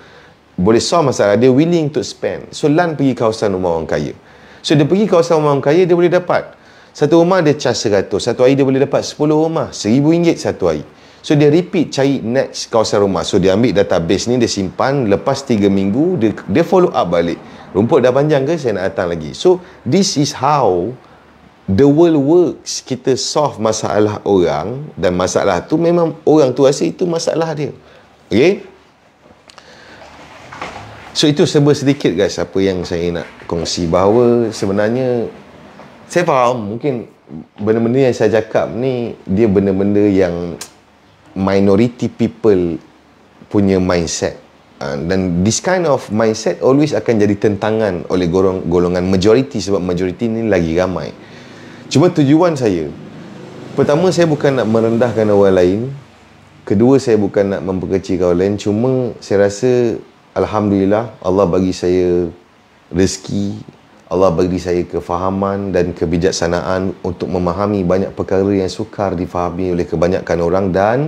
boleh solve masalah dia, willing to spend. So Lan pergi kawasan rumah orang kaya. So dia pergi kawasan rumah orang kaya, dia boleh dapat satu rumah dia charge 100, satu hari dia boleh dapat 10 rumah, RM1,000 satu hari. So dia repeat cari next kawasan rumah. So dia ambil database ni, dia simpan, lepas 3 minggu dia follow up balik. Rumput dah panjang ke, saya nak datang lagi. So this is how the world works. Kita solve masalah orang, dan masalah tu memang orang tu rasa itu masalah dia. Okay? So itu serba sedikit guys apa yang saya nak kongsi, bahawa sebenarnya saya faham mungkin benda-benda yang saya cakap ni dia benda-benda yang minority people punya mindset. Dan this kind of mindset always akan jadi tentangan oleh golongan majority, sebab majority ni lagi ramai. Cuma tujuan saya, pertama saya bukan nak merendahkan orang lain, kedua saya bukan nak memperkecilkan orang lain. Cuma saya rasa alhamdulillah Allah bagi saya rezeki, Allah bagi saya kefahaman dan kebijaksanaan untuk memahami banyak perkara yang sukar difahami oleh kebanyakan orang, dan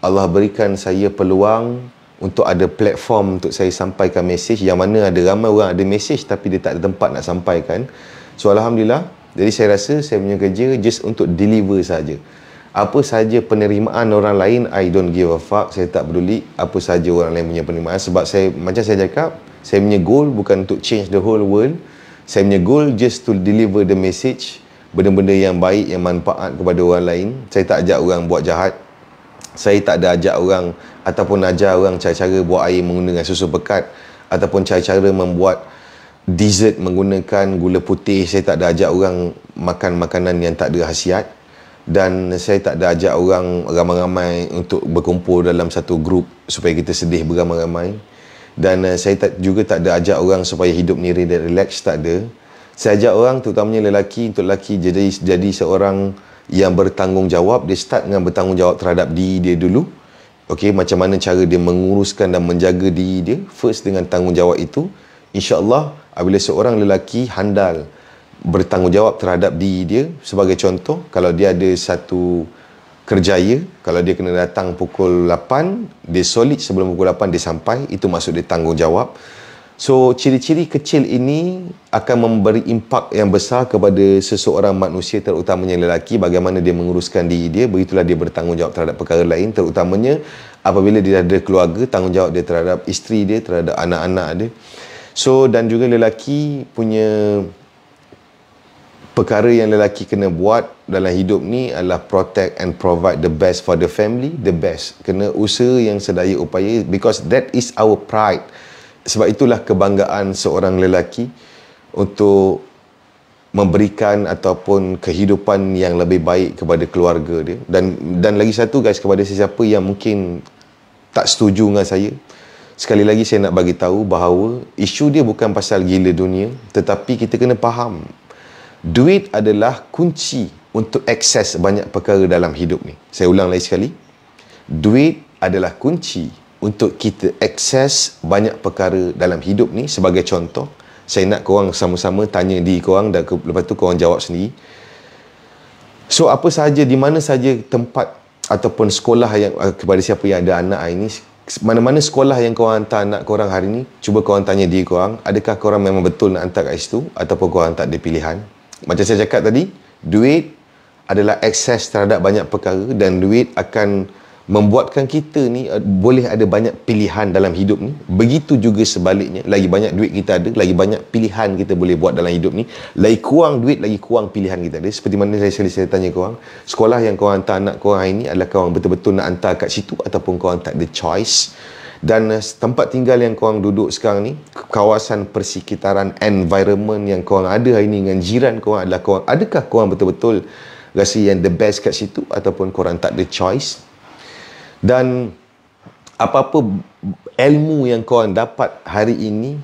Allah berikan saya peluang untuk ada platform untuk saya sampaikan mesej, yang mana ada ramai orang ada mesej tapi dia tak ada tempat nak sampaikan. So alhamdulillah, jadi saya rasa saya punya kerja just untuk deliver saja. Apa saja penerimaan orang lain, I don't give a fuck. Saya tak peduli apa saja orang lain punya penerimaan, sebab saya, macam saya cakap, saya punya goal bukan untuk change the whole world. Saya punya goal just to deliver the message, benda-benda yang baik, yang manfaat kepada orang lain. Saya tak ajak orang buat jahat. Saya tak ada ajak orang ataupun ajar orang cara-cara buat air menggunakan susu pekat, ataupun cara-cara membuat dessert menggunakan gula putih. Saya tak ada ajak orang makan makanan yang tak ada khasiat. Dan saya tak ada ajak orang ramai-ramai untuk berkumpul dalam satu grup supaya kita sedih beramai-ramai. Dan saya juga tak ada ajak orang supaya hidup ni relax, tak ada. Saya ajak orang, terutamanya lelaki, untuk lelaki jadi seorang yang bertanggungjawab. Dia start dengan bertanggungjawab terhadap diri dia dulu. Okey, macam mana cara dia menguruskan dan menjaga diri dia. First dengan tanggungjawab itu, insya-Allah apabila seorang lelaki handal bertanggungjawab terhadap diri dia, sebagai contoh, kalau dia ada satu kerjaya, kalau dia kena datang pukul 8, dia solid sebelum pukul 8 dia sampai, itu maksud dia tanggungjawab. So ciri-ciri kecil ini akan memberi impak yang besar kepada seseorang manusia, terutamanya lelaki, bagaimana dia menguruskan diri dia. Begitulah dia bertanggungjawab terhadap perkara lain, terutamanya apabila dia ada keluarga, tanggungjawab dia terhadap isteri dia, terhadap anak-anak dia. So, dan juga lelaki punya perkara yang lelaki kena buat dalam hidup ni adalah protect and provide the best for the family, the best. Kena usaha yang sedaya upaya, because that is our pride. Sebab itulah kebanggaan seorang lelaki untuk memberikan ataupun kehidupan yang lebih baik kepada keluarga dia. Dan lagi satu guys, kepada sesiapa yang mungkin tak setuju dengan saya, sekali lagi saya nak bagi tahu bahawa isu dia bukan pasal gila dunia, tetapi kita kena faham duit adalah kunci untuk akses banyak perkara dalam hidup ni. Saya ulang lagi sekali. Duit adalah kunci untuk kita akses banyak perkara dalam hidup ni. Sebagai contoh, saya nak korang sama-sama tanya diri korang, dan lepas tu korang jawab sendiri. So, apa sahaja, di mana saja tempat ataupun sekolah yang, kepada siapa yang ada anak hari ni, mana-mana sekolah yang korang hantar anak korang hari ni, cuba korang tanya diri korang, adakah korang memang betul nak hantar kat situ, ataupun korang tak ada pilihan. Macam saya cakap tadi, duit adalah akses terhadap banyak perkara dan duit akan membuatkan kita ni boleh ada banyak pilihan dalam hidup ni. Begitu juga sebaliknya, lagi banyak duit kita ada, lagi banyak pilihan kita boleh buat dalam hidup ni. Lagi kurang duit, lagi kurang pilihan kita ada. Seperti mana saya tanya korang, sekolah yang korang hantar anak korang hari ni, adalah korang betul-betul nak hantar kat situ ataupun korang tak ada choice? Dan tempat tinggal yang korang duduk sekarang ni, kawasan persekitaran, environment yang korang ada hari ni dengan jiran korang adalah korang, adakah korang betul-betul rasa yang the best kat situ ataupun korang tak ada choice? Dan apa-apa ilmu yang korang dapat hari ini,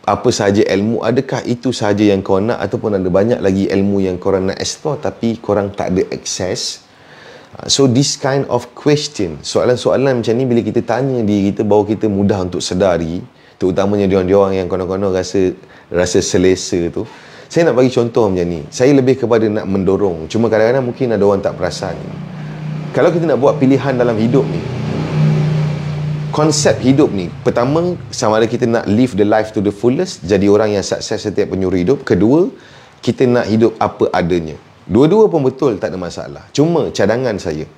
apa sahaja ilmu, adakah itu sahaja yang korang nak ataupun ada banyak lagi ilmu yang korang nak explore tapi korang tak ada access? So this kind of question, soalan-soalan macam ni bila kita tanya diri kita, bahawa kita mudah untuk sedari, terutamanya diorang-diorang yang konon-konon rasa selesa tu. Saya nak bagi contoh macam ni. Saya lebih kepada nak mendorong. Cuma kadang-kadang mungkin ada orang tak perasan. Kalau kita nak buat pilihan dalam hidup ni, konsep hidup ni, pertama, sama ada kita nak live the life to the fullest, jadi orang yang sukses setiap penjuru hidup. Kedua, kita nak hidup apa adanya. Dua-dua pun betul, tak ada masalah. Cuma cadangan saya,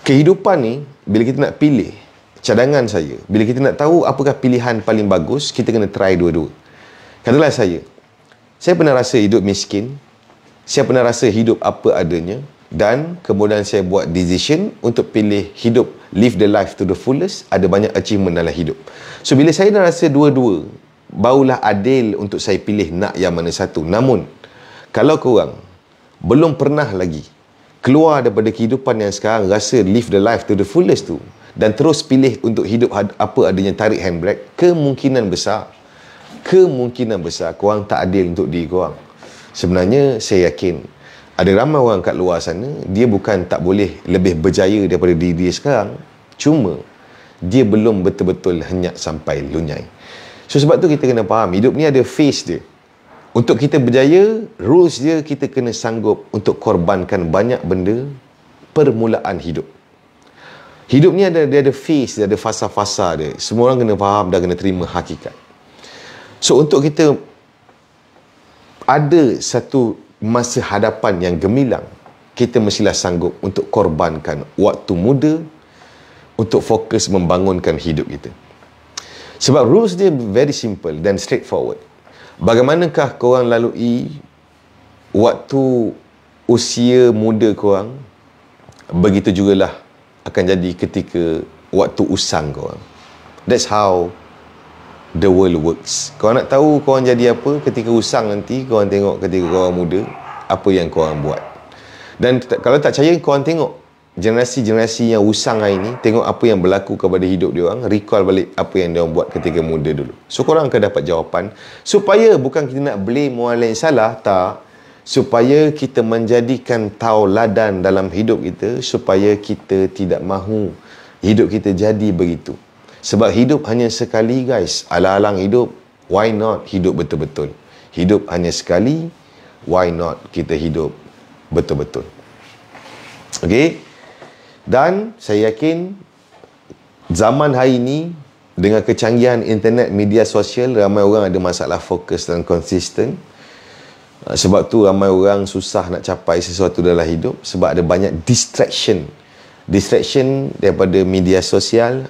kehidupan ni, bila kita nak pilih, cadangan saya, bila kita nak tahu apakah pilihan paling bagus, kita kena try dua-dua. Katalah saya pernah rasa hidup miskin, saya pernah rasa hidup apa adanya, dan kemudian saya buat decision untuk pilih hidup, live the life to the fullest. Ada banyak achievement dalam hidup. So bila saya dah rasa dua-dua, barulah adil untuk saya pilih nak yang mana satu. Namun kalau korang belum pernah lagi keluar daripada kehidupan yang sekarang, rasa live the life to the fullest tu, dan terus pilih untuk hidup apa adanya, tarik handbrake, kemungkinan besar korang tak adil untuk diri korang. Sebenarnya saya yakin ada ramai orang kat luar sana, dia bukan tak boleh lebih berjaya daripada diri dia sekarang, cuma dia belum betul-betul henyak sampai lunyai. So sebab tu kita kena faham, hidup ni ada phase dia. Untuk kita berjaya, rules dia, kita kena sanggup untuk korbankan banyak benda permulaan hidup. Hidup ni dia ada phase, dia ada fasa-fasa dia. Semua orang kena faham dan kena terima hakikat. So untuk kita ada satu masa hadapan yang gemilang, kita mestilah sanggup untuk korbankan waktu muda untuk fokus membangunkan hidup kita. Sebab rules dia very simple dan straightforward. Bagaimanakah korang lalui waktu usia muda korang, begitu jugalah akan jadi ketika waktu usang korang. That's how the world works. Korang nak tahu korang jadi apa ketika usang nanti, korang tengok ketika korang muda apa yang korang buat. Dan kalau tak percaya, korang tengok generasi-generasi yang usang hari ni, tengok apa yang berlaku kepada hidup diorang, recall balik apa yang diorang buat ketika muda dulu. So korang akan dapat jawapan, supaya bukan kita nak blame orang lain salah, tak, supaya kita menjadikan tauladan dalam hidup kita, supaya kita tidak mahu hidup kita jadi begitu. Sebab hidup hanya sekali guys. Alang-alang hidup, why not hidup betul-betul? Hidup hanya sekali, why not kita hidup betul-betul? Okay? Dan saya yakin zaman hari ini, dengan kecanggihan internet, media sosial, ramai orang ada masalah fokus dan konsisten. Sebab tu ramai orang susah nak capai sesuatu dalam hidup, sebab ada banyak distraction daripada media sosial,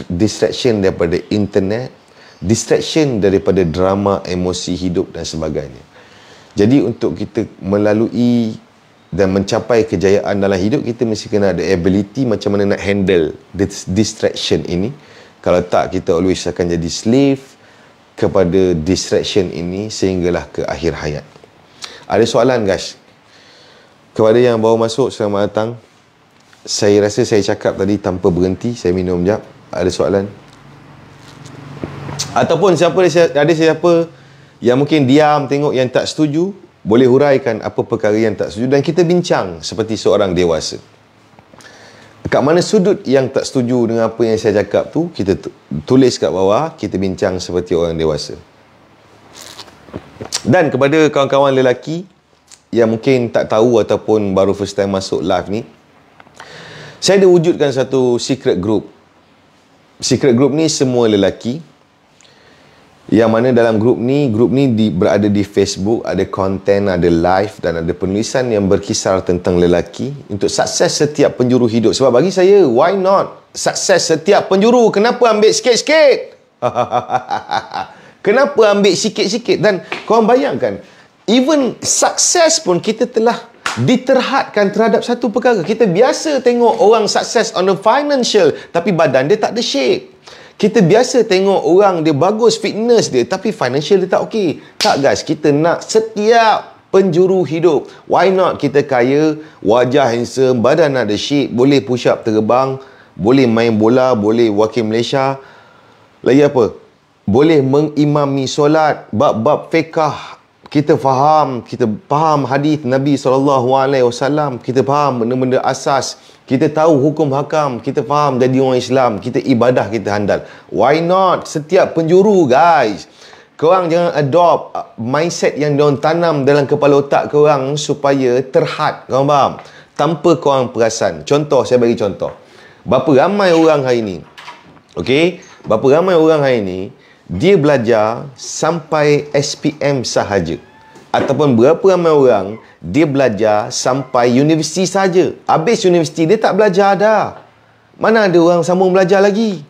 distraction daripada internet, distraction daripada drama, emosi hidup dan sebagainya. Jadi untuk kita melalui dan mencapai kejayaan dalam hidup, kita mesti kena ada ability macam mana nak handle distraction ini. Kalau tak, kita always akan jadi slave kepada distraction ini sehinggalah ke akhir hayat. Ada soalan guys? Kepada yang baru masuk, selamat datang. Saya rasa saya cakap tadi tanpa berhenti. Saya minum sekejap. Ada soalan? Ataupun ada siapa yang mungkin diam tengok yang tak setuju, boleh huraikan apa perkara yang tak setuju dan kita bincang seperti seorang dewasa. Kat mana sudut yang tak setuju dengan apa yang saya cakap tu, kita tulis kat bawah, kita bincang seperti orang dewasa. Dan kepada kawan-kawan lelaki yang mungkin tak tahu ataupun baru first time masuk live ni, saya ada wujudkan satu secret group. Secret group ni semua lelaki Yang mana dalam grup ni berada di Facebook, ada konten, ada live dan ada penulisan yang berkisar tentang lelaki untuk sukses setiap penjuru hidup. Sebab bagi saya, why not sukses setiap penjuru? Kenapa ambil sikit-sikit? Kenapa ambil sikit-sikit? Dan korang bayangkan, even sukses pun kita telah diterhadkan terhadap satu perkara. Kita biasa tengok orang sukses on the financial, tapi badan dia tak ada shape. Kita biasa tengok orang dia bagus fitness dia, tapi financial dia tak okey. Tak guys, kita nak setiap penjuru hidup. Why not kita kaya, wajah handsome, badan ada shape, boleh push up terbang, boleh main bola, boleh wakil Malaysia. Lagi apa? Boleh mengimami solat, bab-bab fiqh. Kita faham hadis Nabi SAW, kita faham benda-benda asas, kita tahu hukum hakam, kita faham jadi orang Islam, kita ibadah, kita handal. Why not? Setiap penjuru guys. Korang jangan adopt mindset yang diorang tanam dalam kepala otak korang supaya terhad. Korang faham? Tanpa korang perasan. Contoh, saya bagi contoh. Berapa ramai orang hari ni, okey? Berapa ramai orang hari ni dia belajar sampai SPM sahaja, ataupun berapa ramai orang dia belajar sampai universiti saja. Habis universiti dia tak belajar dah. Mana ada orang sambung belajar lagi?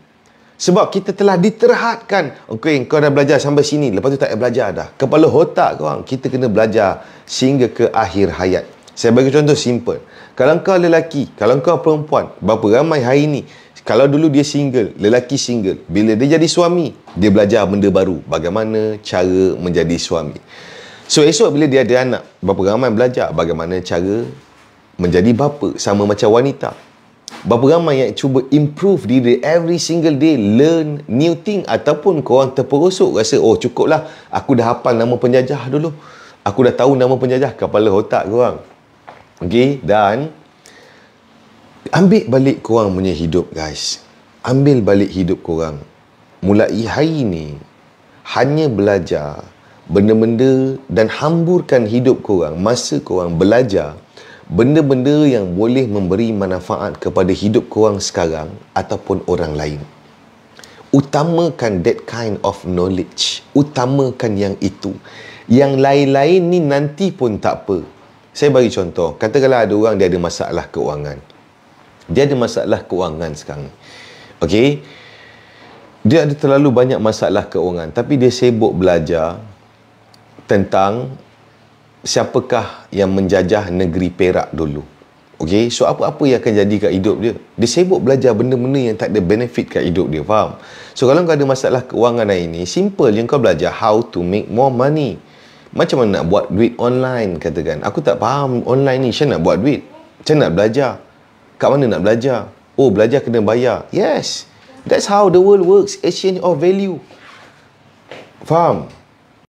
Sebab kita telah diterhadkan. Okey, kau dah belajar sampai sini, lepas tu tak payah belajar dah. Kepala otak korang, kita kena belajar sehingga ke akhir hayat. Saya bagi contoh simple. Kalau kau lelaki, kalau kau perempuan, berapa ramai hari ni, kalau dulu dia single, lelaki single, bila dia jadi suami, dia belajar benda baru, bagaimana cara menjadi suami. So esok bila dia ada anak, berapa ramai belajar bagaimana cara menjadi bapa, sama macam wanita. Berapa ramai yang cuba improve diri every single day, learn new thing, ataupun korang terperosok rasa, oh cukuplah, aku dah hafal nama penjajah dulu, aku dah tahu nama penjajah, kepala otak korang. Okay, dan ambil balik korang punya hidup guys. Ambil balik hidup korang. Mulai hari ni, hanya belajar benda-benda dan hamburkan hidup korang, masa korang belajar benda-benda yang boleh memberi manfaat kepada hidup korang sekarang ataupun orang lain. Utamakan that kind of knowledge. Utamakan yang itu. Yang lain-lain ni nanti pun tak apa. Saya bagi contoh. Katakanlah ada orang dia ada masalah keuangan. Dia ada masalah keuangan sekarang. Okey. Dia ada terlalu banyak masalah keuangan, tapi dia sibuk belajar tentang siapakah yang menjajah negeri Perak dulu. Okey, so apa-apa yang akan jadi kat hidup dia. Dia sibuk belajar benda-benda yang tak ada benefit kat hidup dia, faham? So kalau kau ada masalah keuangan hari ni, simple je kau belajar how to make more money. Macam mana nak buat duit online, katakan. Aku tak faham online ni, macam nak buat duit. Macam nak belajar. Kat mana nak belajar? Oh, belajar kena bayar. Yes, that's how the world works. Exchange of value. Faham?